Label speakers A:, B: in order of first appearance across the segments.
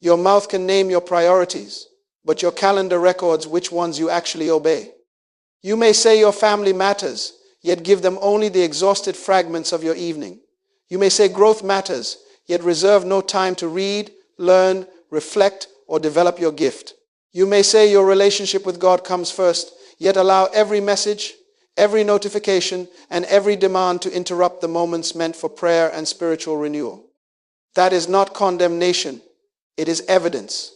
A: Your mouth can name your priorities, but your calendar records which ones you actually obey. You may say your family matters, yet give them only the exhausted fragments of your evening. You may say growth matters, yet reserve no time to read, learn, reflect, or develop your gift. You may say your relationship with God comes first, yet allow every message, every notification, and every demand to interrupt the moments meant for prayer and spiritual renewal. That is not condemnation. It is evidence.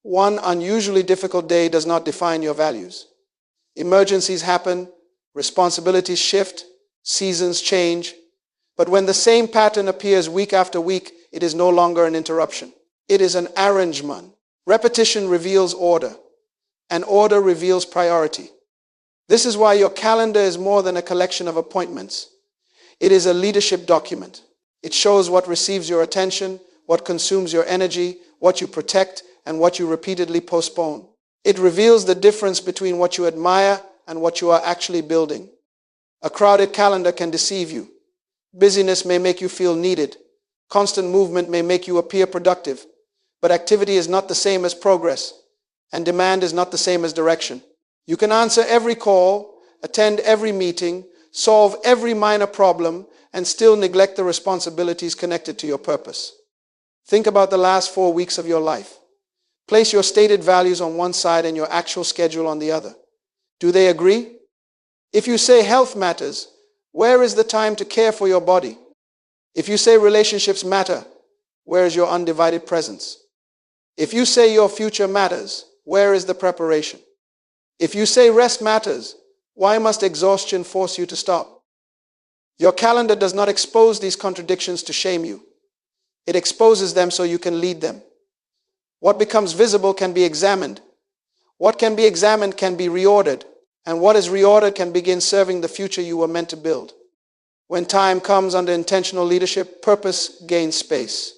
A: One unusually difficult day does not define your values. Emergencies happen, responsibilities shift, seasons change. But when the same pattern appears week after week, it is no longer an interruption. It is an arrangement. Repetition reveals order, and order reveals priority. This is why your calendar is more than a collection of appointments. It is a leadership document. It shows what receives your attention, what consumes your energy, what you protect, and what you repeatedly postpone. It reveals the difference between what you admire and what you are actually building. A crowded calendar can deceive you. Busyness may make you feel needed. Constant movement may make you appear productive. But activity is not the same as progress, and demand is not the same as direction. You can answer every call, attend every meeting, solve every minor problem, and still neglect the responsibilities connected to your purpose. Think about the last 4 weeks of your life. Place your stated values on one side and your actual schedule on the other. Do they agree? If you say health matters, where is the time to care for your body? If you say relationships matter, where is your undivided presence? If you say your future matters, where is the preparation? If you say rest matters, why must exhaustion force you to stop? Your calendar does not expose these contradictions to shame you. It exposes them so you can lead them. What becomes visible can be examined. What can be examined can be reordered, and what is reordered can begin serving the future you were meant to build. When time comes under intentional leadership, purpose gains space.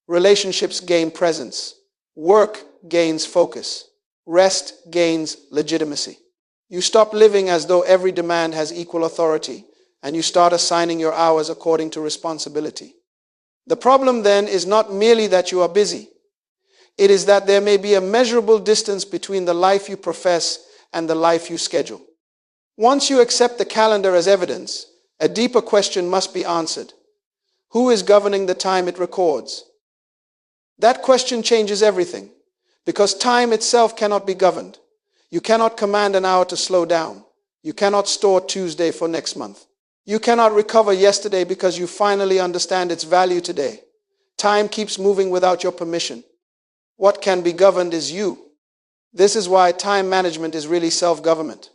A: Relationships gain presence. Work gains focus. Rest gains legitimacy. You stop living as though every demand has equal authority, and you start assigning your hours according to responsibility. The problem then is not merely that you are busy. It is that there may be a measurable distance between the life you profess and the life you schedule. Once you accept the calendar as evidence, a deeper question must be answered. Who is governing the time it records? That question changes everything, because time itself cannot be governed. You cannot command an hour to slow down. You cannot store Tuesday for next month. You cannot recover yesterday because you finally understand its value today. Time keeps moving without your permission. What can be governed is you. This is why time management is really self-government.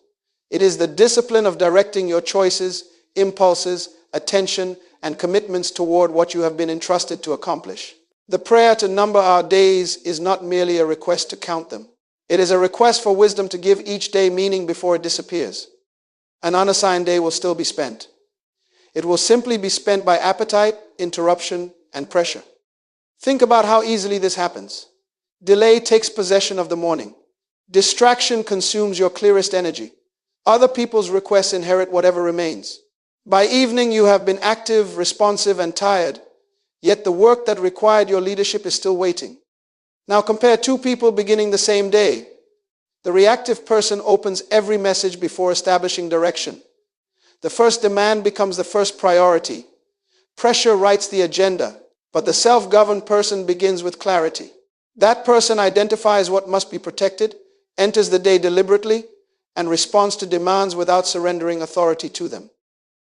A: It is the discipline of directing your choices, impulses, attention, and commitments toward what you have been entrusted to accomplish. The prayer to number our days is not merely a request to count them. It is a request for wisdom to give each day meaning before it disappears. An unassigned day will still be spent. It will simply be spent by appetite, interruption, and pressure. Think about how easily this happens. Delay takes possession of the morning. Distraction consumes your clearest energy. Other people's requests inherit whatever remains. By evening, you have been active, responsive, and tired, yet the work that required your leadership is still waiting. Now compare two people beginning the same day. The reactive person opens every message before establishing direction. The first demand becomes the first priority. Pressure writes the agenda, but the self-governed person begins with clarity. That person identifies what must be protected, enters the day deliberately, and responds to demands without surrendering authority to them.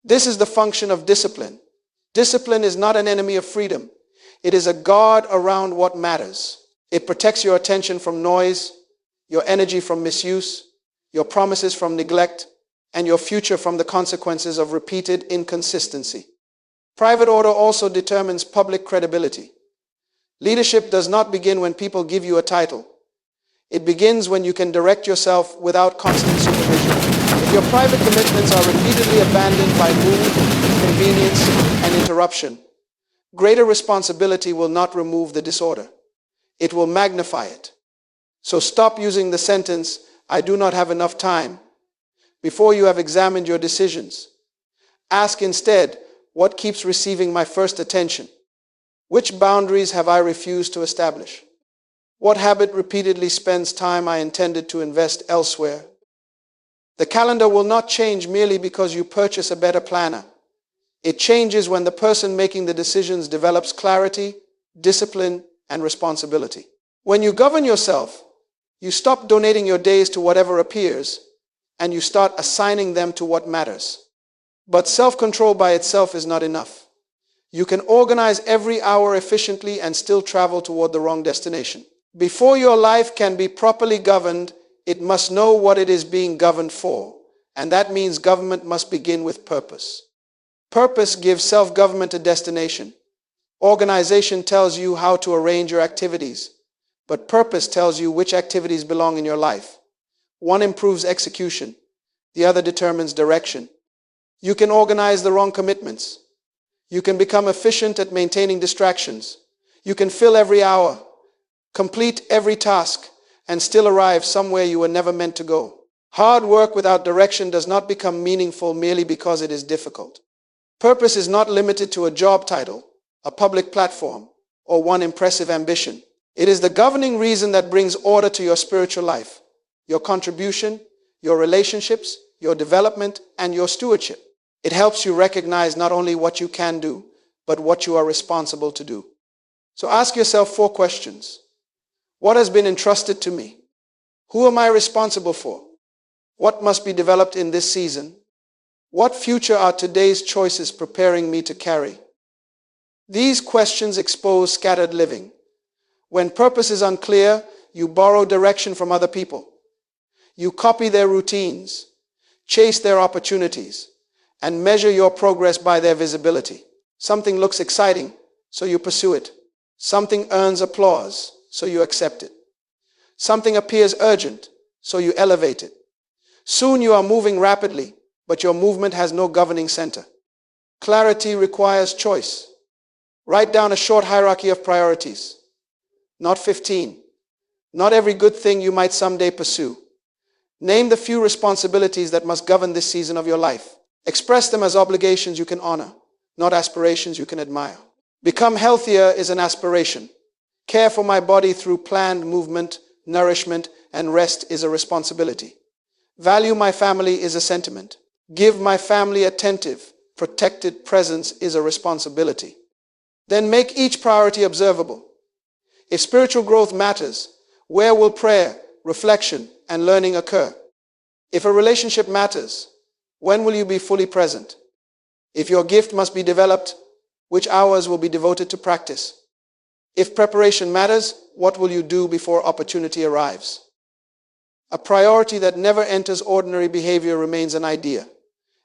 A: This is the function of discipline. Discipline is not an enemy of freedom. It is a guard around what matters. It protects your attention from noise, your energy from misuse, your promises from neglect, and your future from the consequences of repeated inconsistency. Private order also determines public credibility. Leadership does not begin when people give you a title. It begins when you can direct yourself without constant supervision. If your private commitments are repeatedly abandoned by mood, convenience, and interruption, greater responsibility will not remove the disorder. It will magnify it. So stop using the sentence, "I do not have enough time," before you have examined your decisions. Ask instead, what keeps receiving my first attention? Which boundaries have I refused to establish? What habit repeatedly spends time I intended to invest elsewhere? The calendar will not change merely because you purchase a better planner. It changes when the person making the decisions develops clarity, discipline, and responsibility. When you govern yourself, you stop donating your days to whatever appears, and you start assigning them to what matters. But self-control by itself is not enough. You can organize every hour efficiently and still travel toward the wrong destination. Before your life can be properly governed, it must know what it is being governed for, and that means government must begin with purpose. Purpose gives self-government a destination. Organization tells you how to arrange your activities, but purpose tells you which activities belong in your life. One improves execution, the other determines direction. You can organize the wrong commitments. You can become efficient at maintaining distractions. You can fill every hour, complete every task, and still arrive somewhere you were never meant to go. Hard work without direction does not become meaningful merely because it is difficult. Purpose is not limited to a job title, a public platform, or one impressive ambition. It is the governing reason that brings order to your spiritual life, your contribution, your relationships, your development, and your stewardship. It helps you recognize not only what you can do, but what you are responsible to do. So ask yourself 4 questions. What has been entrusted to me? Who am I responsible for? What must be developed in this season? What future are today's choices preparing me to carry? These questions expose scattered living. When purpose is unclear, you borrow direction from other people. You copy their routines, chase their opportunities, and measure your progress by their visibility. Something looks exciting, so you pursue it. Something earns applause, so you accept it. Something appears urgent, so you elevate it. Soon you are moving rapidly, but your movement has no governing center. Clarity requires choice. Write down a short hierarchy of priorities. Not 15. Not every good thing you might someday pursue. Name the few responsibilities that must govern this season of your life. Express them as obligations you can honor, not aspirations you can admire. Become healthier is an aspiration. Care for my body through planned movement, nourishment, and rest is a responsibility. Value my family is a sentiment. Give my family attentive, protected presence is a responsibility. Then make each priority observable. If spiritual growth matters, where will prayer, reflection, and learning occur? If a relationship matters, when will you be fully present? If your gift must be developed, which hours will be devoted to practice? If preparation matters, what will you do before opportunity arrives? A priority that never enters ordinary behavior remains an idea,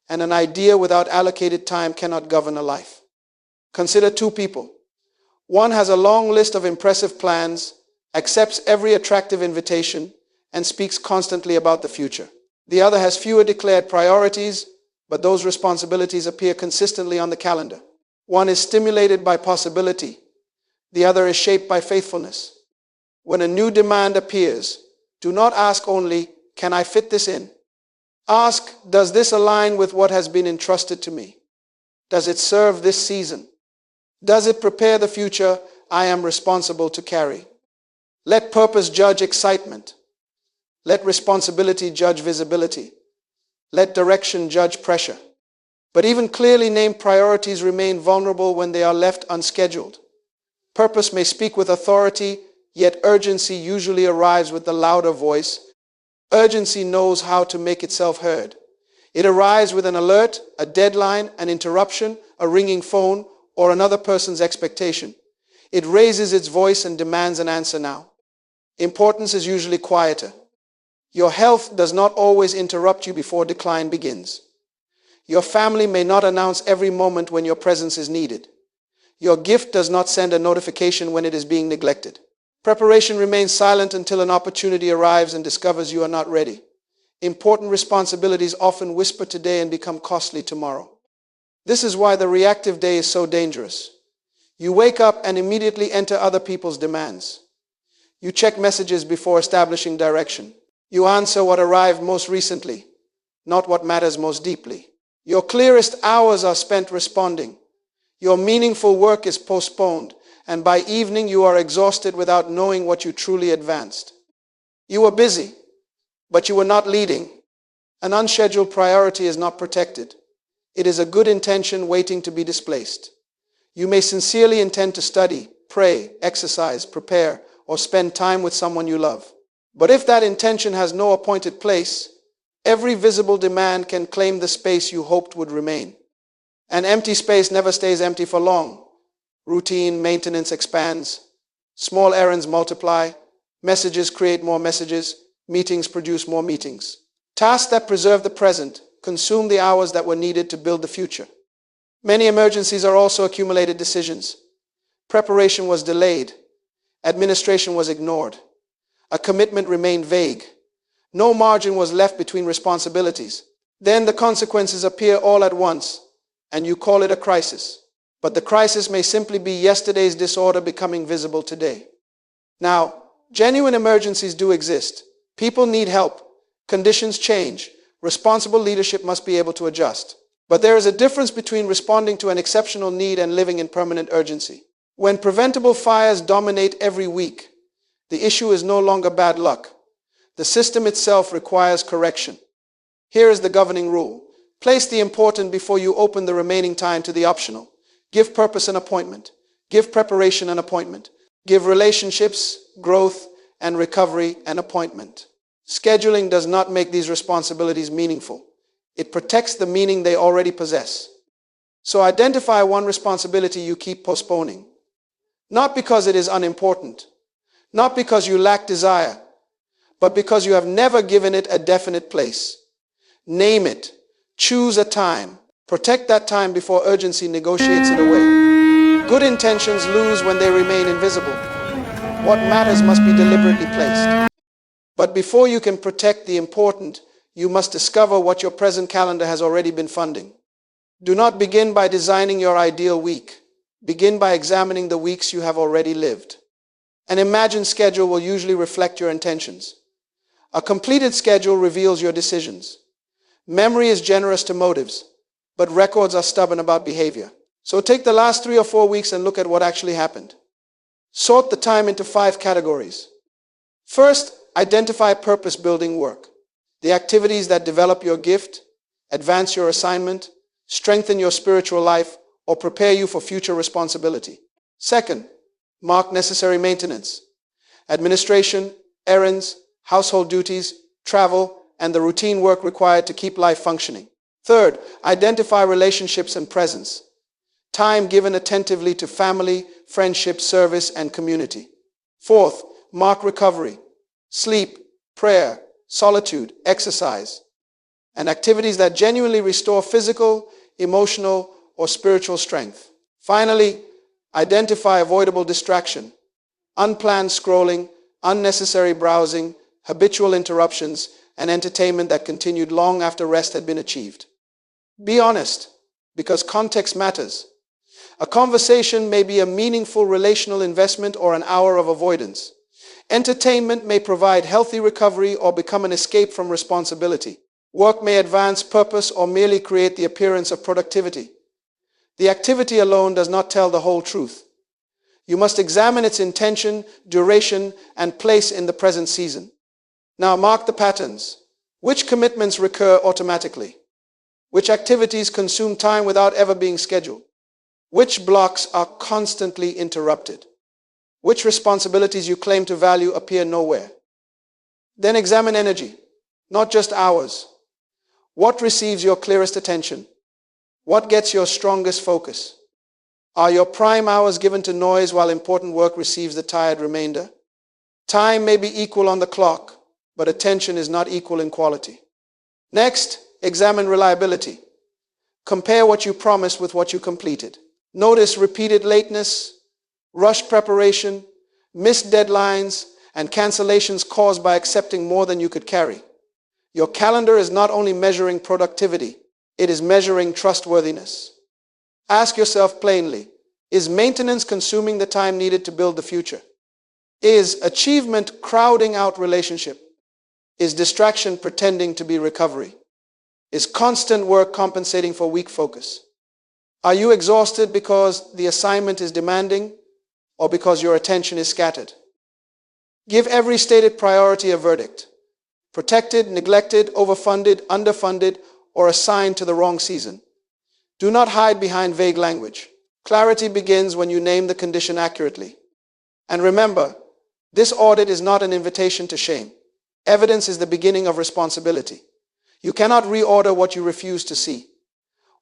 A: and an idea without allocated time cannot govern a life. Consider 2 people. One has a long list of impressive plans, accepts every attractive invitation, and speaks constantly about the future. The other has fewer declared priorities, but those responsibilities appear consistently on the calendar. One is stimulated by possibility. The other is shaped by faithfulness. When a new demand appears, do not ask only, can I fit this in? Ask, does this align with what has been entrusted to me? Does it serve this season? Does it prepare the future I am responsible to carry? Let purpose judge excitement. Let responsibility judge visibility. Let direction judge pressure. But even clearly named priorities remain vulnerable when they are left unscheduled. Purpose may speak with authority, yet urgency usually arrives with the louder voice. Urgency knows how to make itself heard. It arrives with an alert, a deadline, an interruption, a ringing phone, or another person's expectation. It raises its voice and demands an answer now. Importance is usually quieter. Your health does not always interrupt you before decline begins. Your family may not announce every moment when your presence is needed. Your gift does not send a notification when it is being neglected. Preparation remains silent until an opportunity arrives and discovers you are not ready. Important responsibilities often whisper today and become costly tomorrow. This is why the reactive day is so dangerous. You wake up and immediately enter other people's demands. You check messages before establishing direction. You answer what arrived most recently, not what matters most deeply. Your clearest hours are spent responding. Your meaningful work is postponed, and by evening you are exhausted without knowing what you truly advanced. You were busy, but you were not leading. An unscheduled priority is not protected. It is a good intention waiting to be displaced. You may sincerely intend to study, pray, exercise, prepare, or spend time with someone you love. But if that intention has no appointed place, every visible demand can claim the space you hoped would remain. An empty space never stays empty for long. Routine maintenance expands. Small errands multiply. Messages create more messages. Meetings produce more meetings. Tasks that preserve the present consume the hours that were needed to build the future. Many emergencies are also accumulated decisions. Preparation was delayed. Administration was ignored. A commitment remained vague. No margin was left between responsibilities. Then the consequences appear all at once, and you call it a crisis. But the crisis may simply be yesterday's disorder becoming visible today. Now, genuine emergencies do exist. People need help. Conditions change. Responsible leadership must be able to adjust. But there is a difference between responding to an exceptional need and living in permanent urgency. When preventable fires dominate every week, the issue is no longer bad luck. The system itself requires correction. Here is the governing rule. Place the important before you open the remaining time to the optional. Give purpose an appointment. Give preparation an appointment. Give relationships, growth, and recovery an appointment. Scheduling does not make these responsibilities meaningful. It protects the meaning they already possess. So identify one responsibility you keep postponing. Not because it is unimportant, not because you lack desire, but because you have never given it a definite place. Name it. Choose a time. Protect that time before urgency negotiates it away. Good intentions lose when they remain invisible. What matters must be deliberately placed. But before you can protect the important, you must discover what your present calendar has already been funding. Do not begin by designing your ideal week. Begin by examining the weeks you have already lived. An imagined schedule will usually reflect your intentions. A completed schedule reveals your decisions. Memory is generous to motives, but records are stubborn about behavior. So take the last 3 or 4 weeks and look at what actually happened. Sort the time into 5 categories. First, identify purpose-building work. The activities that develop your gift, advance your assignment, strengthen your spiritual life, or prepare you for future responsibility. Second, mark necessary maintenance. Administration, errands, household duties, travel, and the routine work required to keep life functioning. Third, identify relationships and presence. Time given attentively to family, friendship, service, and community. Fourth, mark recovery. Sleep, prayer, solitude, exercise, and activities that genuinely restore physical, emotional, or spiritual strength. Finally, identify avoidable distraction. Unplanned scrolling, unnecessary browsing, habitual interruptions, and entertainment that continued long after rest had been achieved. Be honest, because context matters. A conversation may be a meaningful relational investment or an hour of avoidance. Entertainment may provide healthy recovery or become an escape from responsibility. Work may advance purpose or merely create the appearance of productivity. The activity alone does not tell the whole truth. You must examine its intention, duration, and place in the present season. Now mark the patterns. Which commitments recur automatically? Which activities consume time without ever being scheduled? Which blocks are constantly interrupted? Which responsibilities you claim to value appear nowhere? Then examine energy, not just hours. What receives your clearest attention? What gets your strongest focus? Are your prime hours given to noise while important work receives the tired remainder? Time may be equal on the clock, but attention is not equal in quality. Next, examine reliability. Compare what you promised with what you completed. Notice repeated lateness, rushed preparation, missed deadlines, and cancellations caused by accepting more than you could carry. Your calendar is not only measuring productivity, it is measuring trustworthiness. Ask yourself plainly, is maintenance consuming the time needed to build the future? Is achievement crowding out relationship? Is distraction pretending to be recovery? Is constant work compensating for weak focus? Are you exhausted because the assignment is demanding, or because your attention is scattered. Give every stated priority a verdict: protected, neglected, overfunded, underfunded, or assigned to the wrong season. Do not hide behind vague language. Clarity begins when you name the condition accurately. And remember, this audit is not an invitation to shame. Evidence is the beginning of responsibility. You cannot reorder what you refuse to see.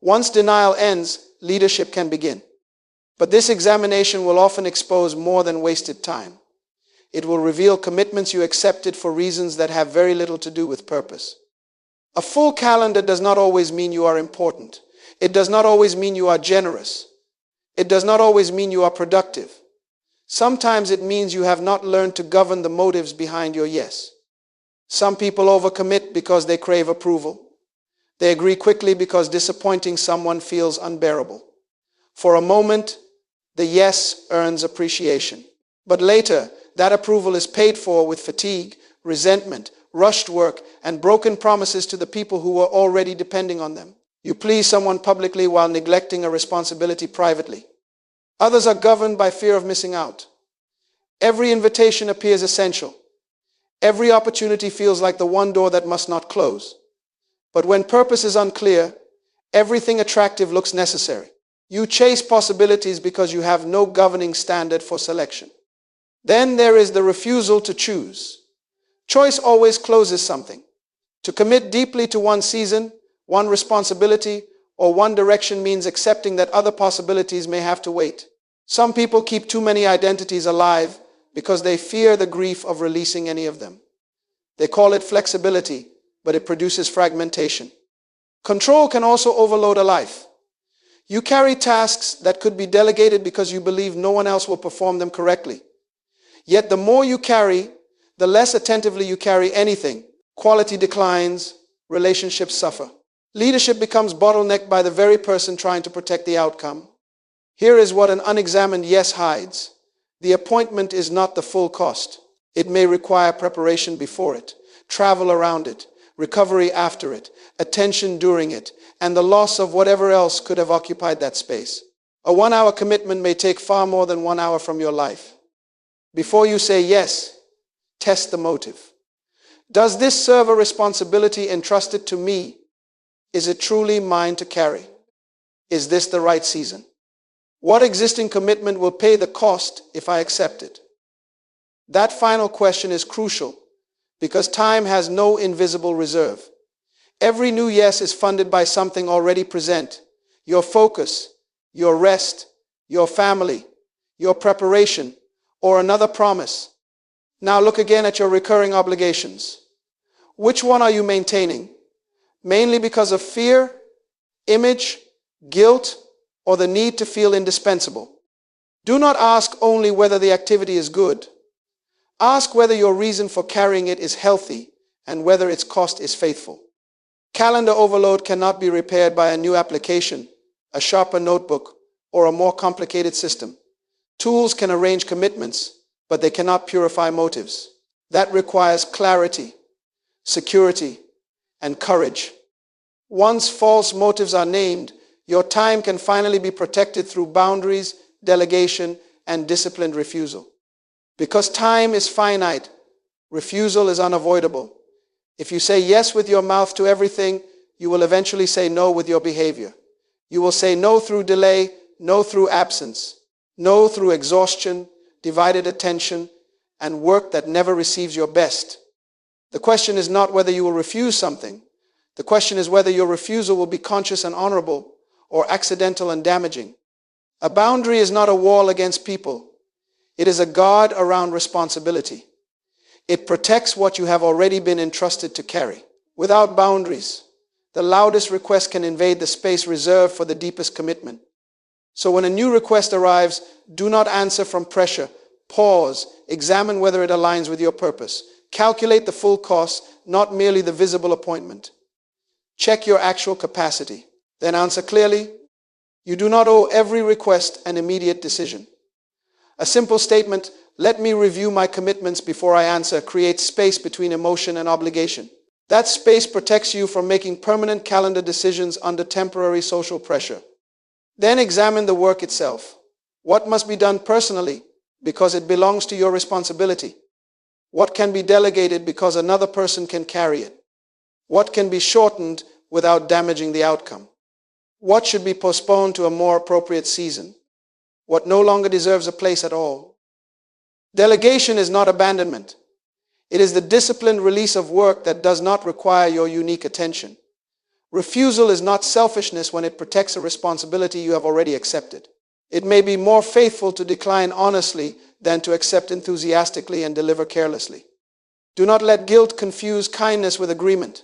A: Once denial ends, leadership can begin. But this examination will often expose more than wasted time. It will reveal commitments you accepted for reasons that have very little to do with purpose. A full calendar does not always mean you are important. It does not always mean you are generous. It does not always mean you are productive. Sometimes it means you have not learned to govern the motives behind your yes. Some people overcommit because they crave approval. They agree quickly because disappointing someone feels unbearable. For a moment, the yes earns appreciation. But later, that approval is paid for with fatigue, resentment, rushed work, and broken promises to the people who were already depending on them. You please someone publicly while neglecting a responsibility privately. Others are governed by fear of missing out. Every invitation appears essential. Every opportunity feels like the one door that must not close. But when purpose is unclear, everything attractive looks necessary. You chase possibilities because you have no governing standard for selection. Then there is the refusal to choose. Choice always closes something. To commit deeply to one season, one responsibility, or one direction means accepting that other possibilities may have to wait. Some people keep too many identities alive because they fear the grief of releasing any of them. They call it flexibility, but it produces fragmentation. Control can also overload a life. You carry tasks that could be delegated because you believe no one else will perform them correctly. Yet the more you carry, the less attentively you carry anything. Quality declines, relationships suffer. Leadership becomes bottlenecked by the very person trying to protect the outcome. Here is what an unexamined yes hides. The appointment is not the full cost. It may require preparation before it, travel around it, recovery after it, attention during it, and the loss of whatever else could have occupied that space. A 1-hour commitment may take far more than 1 hour from your life. Before you say yes, test the motive. Does this serve a responsibility entrusted to me? Is it truly mine to carry? Is this the right season? What existing commitment will pay the cost if I accept it? That final question is crucial because time has no invisible reserve. Every new yes is funded by something already present: your focus, your rest, your family, your preparation, or another promise. Now look again at your recurring obligations. Which one are you maintaining? Mainly because of fear, image, guilt, or the need to feel indispensable? Do not ask only whether the activity is good. Ask whether your reason for carrying it is healthy and whether its cost is faithful. Calendar overload cannot be repaired by a new application, a sharper notebook, or a more complicated system. Tools can arrange commitments, but they cannot purify motives. That requires clarity, security, and courage. Once false motives are named, your time can finally be protected through boundaries, delegation, and disciplined refusal. Because time is finite, refusal is unavoidable. If you say yes with your mouth to everything, you will eventually say no with your behavior. You will say no through delay, no through absence, no through exhaustion, divided attention, and work that never receives your best. The question is not whether you will refuse something. The question is whether your refusal will be conscious and honorable or accidental and damaging. A boundary is not a wall against people. It is a guard around responsibility. It protects what you have already been entrusted to carry. Without boundaries, the loudest request can invade the space reserved for the deepest commitment. So when a new request arrives, do not answer from pressure. Pause, examine whether it aligns with your purpose. Calculate the full cost, not merely the visible appointment. Check your actual capacity. Then answer clearly. You do not owe every request an immediate decision. A simple statement, "Let me review my commitments before I answer," creates space between emotion and obligation. That space protects you from making permanent calendar decisions under temporary social pressure. Then examine the work itself. What must be done personally because it belongs to your responsibility? What can be delegated because another person can carry it? What can be shortened without damaging the outcome? What should be postponed to a more appropriate season? What no longer deserves a place at all? Delegation is not abandonment. It is the disciplined release of work that does not require your unique attention. Refusal is not selfishness when it protects a responsibility you have already accepted. It may be more faithful to decline honestly than to accept enthusiastically and deliver carelessly. Do not let guilt confuse kindness with agreement.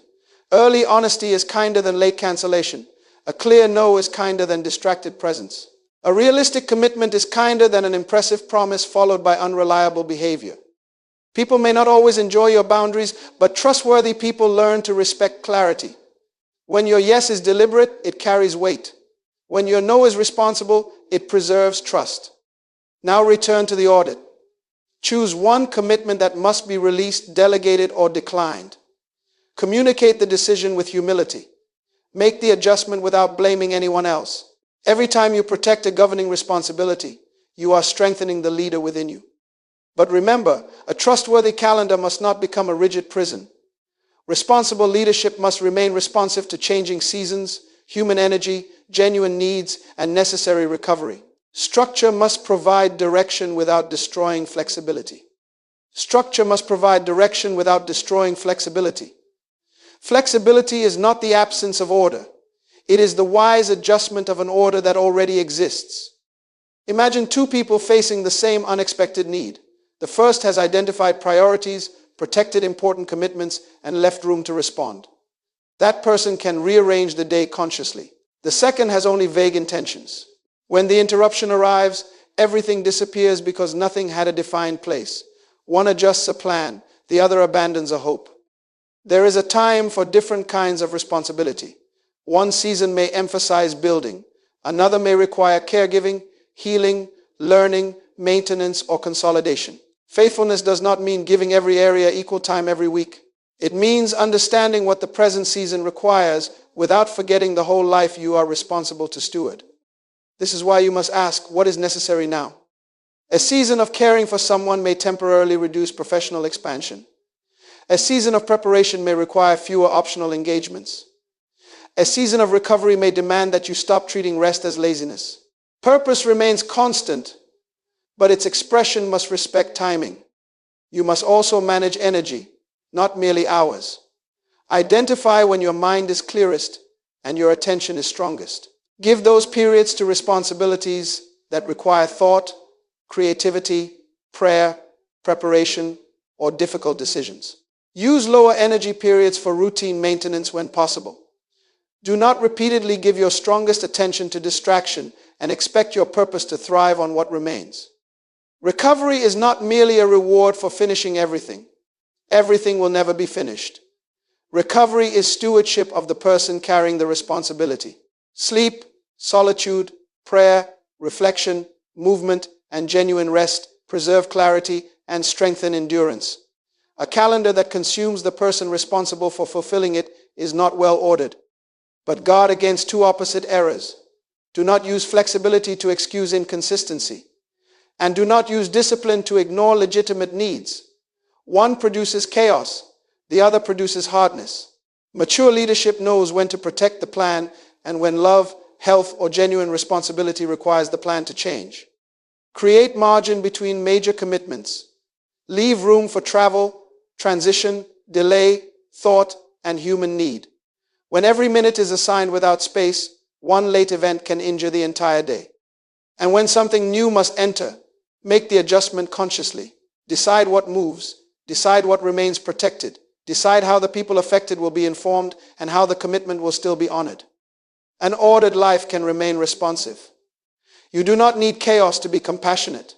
A: Early honesty is kinder than late cancellation. A clear no is kinder than distracted presence. A realistic commitment is kinder than an impressive promise followed by unreliable behavior. People may not always enjoy your boundaries, but trustworthy people learn to respect clarity. When your yes is deliberate, it carries weight. When your no is responsible, it preserves trust. Now return to the audit. Choose one commitment that must be released, delegated, or declined. Communicate the decision with humility. Make the adjustment without blaming anyone else. Every time you protect a governing responsibility, you are strengthening the leader within you. But remember, a trustworthy calendar must not become a rigid prison. Responsible leadership must remain responsive to changing seasons, human energy, genuine needs, and necessary recovery. Structure must provide direction without destroying flexibility. Structure must provide direction without destroying flexibility. Flexibility is not the absence of order. It is the wise adjustment of an order that already exists. Imagine two people facing the same unexpected need. The first has identified priorities, protected important commitments, and left room to respond. That person can rearrange the day consciously. The second has only vague intentions. When the interruption arrives, everything disappears because nothing had a defined place. One adjusts a plan, the other abandons a hope. There is a time for different kinds of responsibility. One season may emphasize building. Another may require caregiving, healing, learning, maintenance, or consolidation. Faithfulness does not mean giving every area equal time every week. It means understanding what the present season requires without forgetting the whole life you are responsible to steward. This is why you must ask, what is necessary now? A season of caring for someone may temporarily reduce professional expansion. A season of preparation may require fewer optional engagements. A season of recovery may demand that you stop treating rest as laziness. Purpose remains constant, but its expression must respect timing. You must also manage energy, not merely hours. Identify when your mind is clearest and your attention is strongest. Give those periods to responsibilities that require thought, creativity, prayer, preparation, or difficult decisions. Use lower energy periods for routine maintenance when possible. Do not repeatedly give your strongest attention to distraction and expect your purpose to thrive on what remains. Recovery is not merely a reward for finishing everything. Everything will never be finished. Recovery is stewardship of the person carrying the responsibility. Sleep, solitude, prayer, reflection, movement, and genuine rest preserve clarity and strengthen endurance. A calendar that consumes the person responsible for fulfilling it is not well ordered. But guard against two opposite errors. Do not use flexibility to excuse inconsistency. And do not use discipline to ignore legitimate needs. One produces chaos, the other produces hardness. Mature leadership knows when to protect the plan and when love, health, or genuine responsibility requires the plan to change. Create margin between major commitments. Leave room for travel, transition, delay, thought, and human need. When every minute is assigned without space, one late event can injure the entire day. And when something new must enter, make the adjustment consciously. Decide what moves. Decide what remains protected. Decide how the people affected will be informed and how the commitment will still be honored. An ordered life can remain responsive. You do not need chaos to be compassionate,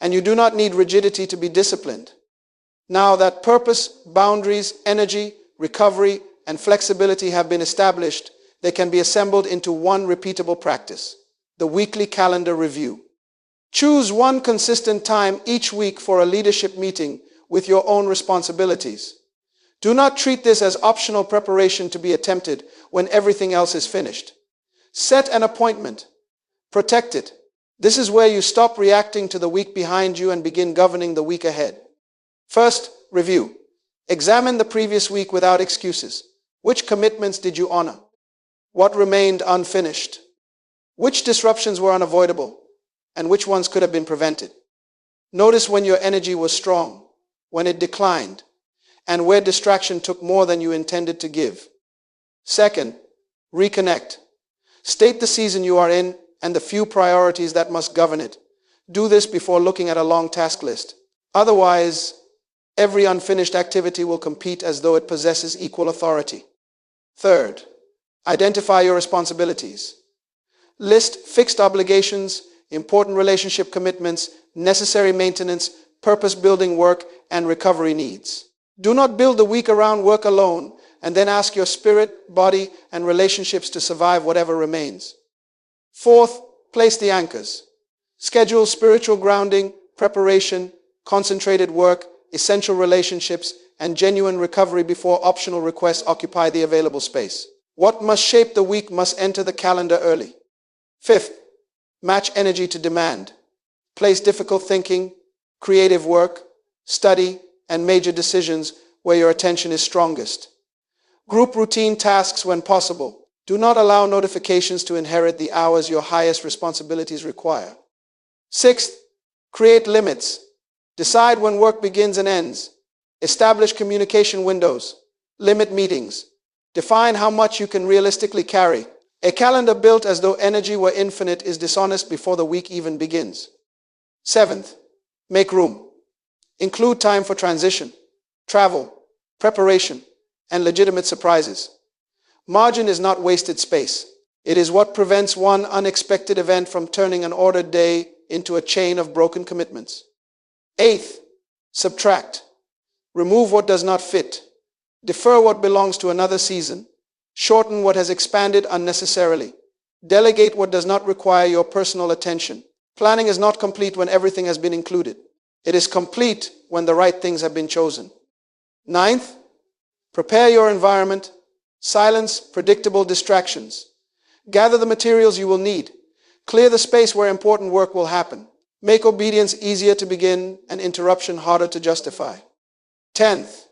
A: and you do not need rigidity to be disciplined. Now that purpose, boundaries, energy, recovery, and flexibility have been established, they can be assembled into one repeatable practice, the weekly calendar review. Choose one consistent time each week for a leadership meeting with your own responsibilities. Do not treat this as optional preparation to be attempted when everything else is finished. Set an appointment. Protect it. This is where you stop reacting to the week behind you and begin governing the week ahead. First, review. Examine the previous week without excuses. Which commitments did you honor? What remained unfinished? Which disruptions were unavoidable? And which ones could have been prevented? Notice when your energy was strong, when it declined, and where distraction took more than you intended to give. Second, reconnect. State the season you are in and the few priorities that must govern it. Do this before looking at a long task list. Otherwise, every unfinished activity will compete as though it possesses equal authority. Third, identify your responsibilities. List fixed obligations, important relationship commitments, necessary maintenance, purpose-building work, and recovery needs. Do not build the week around work alone and then ask your spirit, body, and relationships to survive whatever remains. Fourth, place the anchors. Schedule spiritual grounding, preparation, concentrated work, essential relationships, and genuine recovery before optional requests occupy the available space. What must shape the week must enter the calendar early. Fifth, match energy to demand. Place difficult thinking, creative work, study, and major decisions where your attention is strongest. Group routine tasks when possible. Do not allow notifications to inherit the hours your highest responsibilities require. Sixth, create limits. Decide when work begins and ends. Establish communication windows. Limit meetings. Define how much you can realistically carry. A calendar built as though energy were infinite is dishonest before the week even begins. Seventh, make room. Include time for transition, travel, preparation, and legitimate surprises. Margin is not wasted space. It is what prevents one unexpected event from turning an ordered day into a chain of broken commitments. Eighth, subtract. Remove what does not fit. Defer what belongs to another season. Shorten what has expanded unnecessarily. Delegate what does not require your personal attention. Planning is not complete when everything has been included. It is complete when the right things have been chosen. Ninth, prepare your environment. Silence predictable distractions. Gather the materials you will need. Clear the space where important work will happen. Make obedience easier to begin and interruption harder to justify. 10th,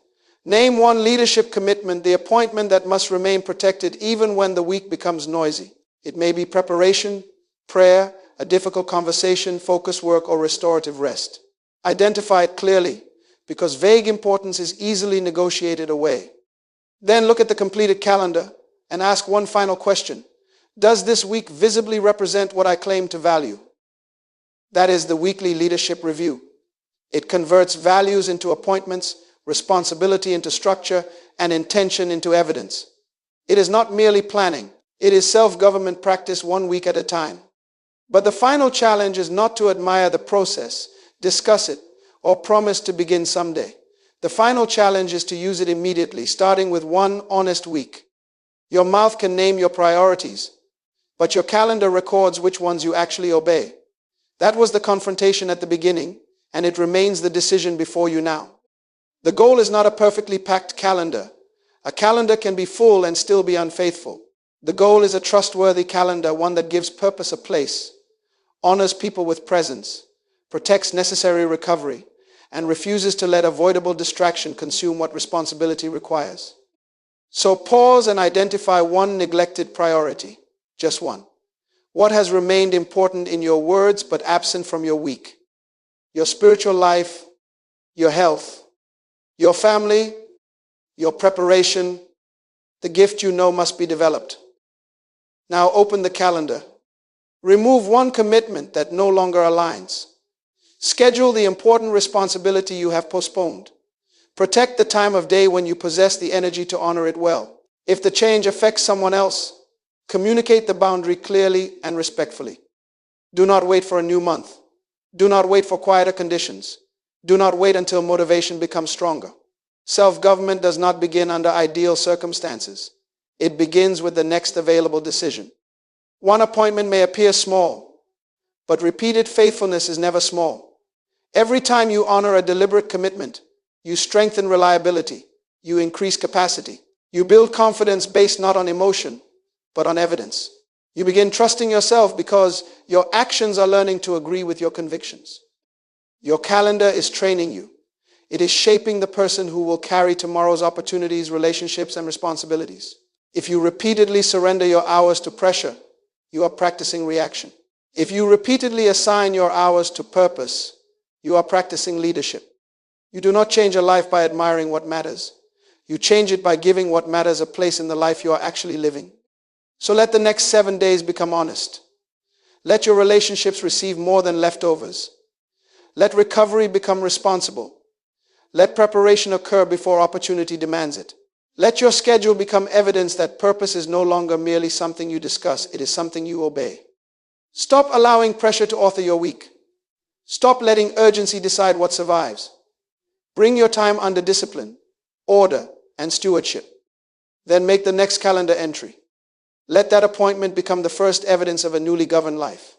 A: name one leadership commitment, the appointment that must remain protected even when the week becomes noisy. It may be preparation, prayer, a difficult conversation, focus work, or restorative rest. Identify it clearly, because vague importance is easily negotiated away. Then look at the completed calendar and ask one final question. Does this week visibly represent what I claim to value? That is the weekly leadership review. It converts values into appointments, responsibility into structure, and intention into evidence. It is not merely planning. It is self-government practice 1 week at a time. But the final challenge is not to admire the process, discuss it, or promise to begin someday. The final challenge is to use it immediately, starting with one honest week. Your mouth can name your priorities, but your calendar records which ones you actually obey. That was the confrontation at the beginning, and it remains the decision before you now. The goal is not a perfectly packed calendar. A calendar can be full and still be unfaithful. The goal is a trustworthy calendar, one that gives purpose a place, honors people with presence, protects necessary recovery, and refuses to let avoidable distraction consume what responsibility requires. So pause and identify one neglected priority, just one. What has remained important in your words but absent from your week? Your spiritual life, your health, your family, your preparation, the gift you know must be developed. Now open the calendar. Remove one commitment that no longer aligns. Schedule the important responsibility you have postponed. Protect the time of day when you possess the energy to honor it well. If the change affects someone else, communicate the boundary clearly and respectfully. Do not wait for a new month. Do not wait for quieter conditions. Do not wait until motivation becomes stronger. Self-government does not begin under ideal circumstances. It begins with the next available decision. One appointment may appear small, but repeated faithfulness is never small. Every time you honor a deliberate commitment, you strengthen reliability, you increase capacity, you build confidence based not on emotion, but on evidence. You begin trusting yourself because your actions are learning to agree with your convictions. Your calendar is training you. It is shaping the person who will carry tomorrow's opportunities, relationships, and responsibilities. If you repeatedly surrender your hours to pressure, you are practicing reaction. If you repeatedly assign your hours to purpose, you are practicing leadership. You do not change a life by admiring what matters. You change it by giving what matters a place in the life you are actually living. So let the next 7 days become honest. Let your relationships receive more than leftovers. Let recovery become responsible. Let preparation occur before opportunity demands it. Let your schedule become evidence that purpose is no longer merely something you discuss, it is something you obey. Stop allowing pressure to author your week. Stop letting urgency decide what survives. Bring your time under discipline, order, and stewardship. Then make the next calendar entry. Let that appointment become the first evidence of a newly governed life.